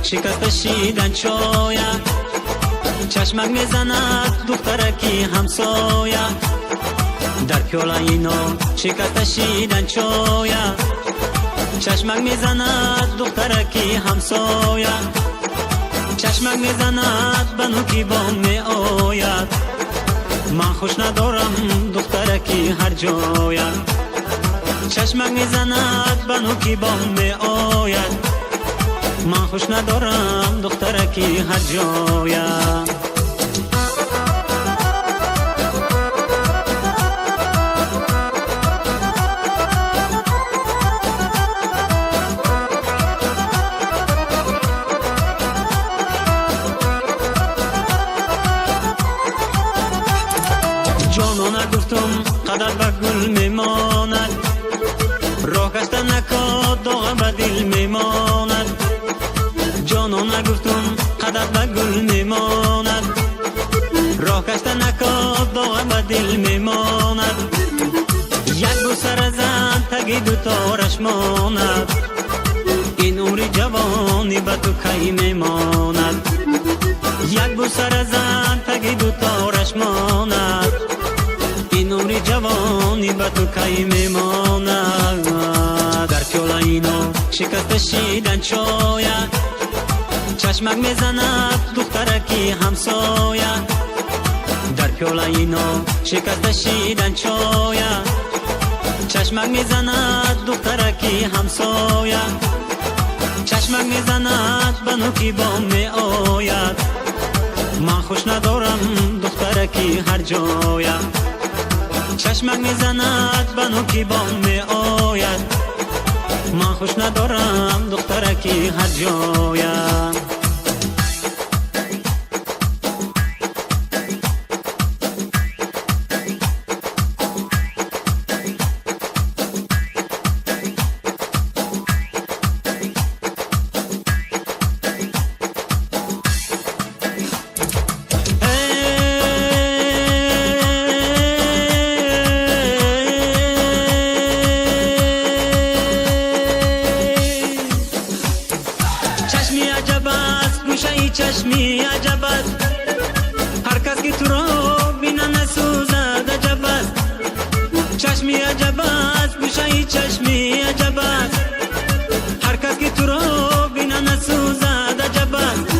شکستشیدن شاید چشمک میزند دخترکی همسایه در پیاله نو شکستشیدن شاید چشمک میزند دخترکی همسایه چشمک میزند بنو کی بام می آید من خوش ندارم دخترکی هر جایه چشمک میزند بنو کی بام می آید من خوش ندارم دخترکی هر جایه جانانه گفتم قدر به گل میماند راه کشته نکاد داغ به دل میماند جانانه گفتم قدر به گل میماند راه کشته نکاد داغ به دل میماند یک بو سر زن تگی دوتارش ماند این عمر جوانی به تو کی میماند یک بو سر زن تگی دوتارش ماند این عمر جوانی به تو کی میماند در پیاله اینو شکستشیدن شاید چشمک میزند دخترکی همسایه در پیاله اینو شکستشیدن شاید چشمک میزند دخترکی همسایه چشمک میزند بنو کی بام می آید من خوش ندارم دخترکی هر جایه چشمک میزند بنو کی بام می آید من خوش ندارم دخترکی هر جایه چشمی عجب است هر کس که تو را بینه نسوزد عجب است چشمی عجب است گوشه چشمی عجب است هر کس که تو را بینه نسوزد عجب است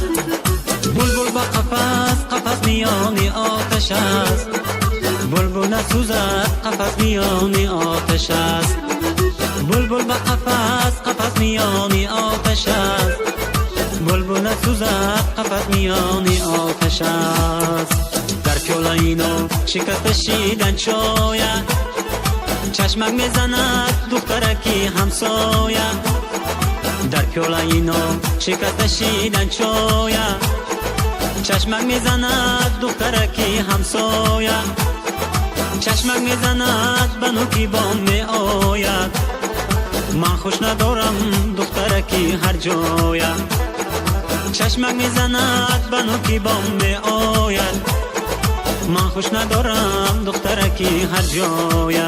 بلبل با قفس قفس میان آتش است بلبل نسوزد قفس میان آتش است بلبل با قفس قفس میان آتش است بلبل نسوزد قفس میان آتش است در پیاله اینو شکستشیدن شاید چشمک میزند دخترکی همسایه در پیاله اینو شکستشیدن شاید چشمک میزند دخترکی همسایه چشمک میزند بنو کی بام می آید من خوش ندارم دخترکی هر جایه چشمک میزند بنو کی بام می آید من خوش ندارم دخترکی هر جایه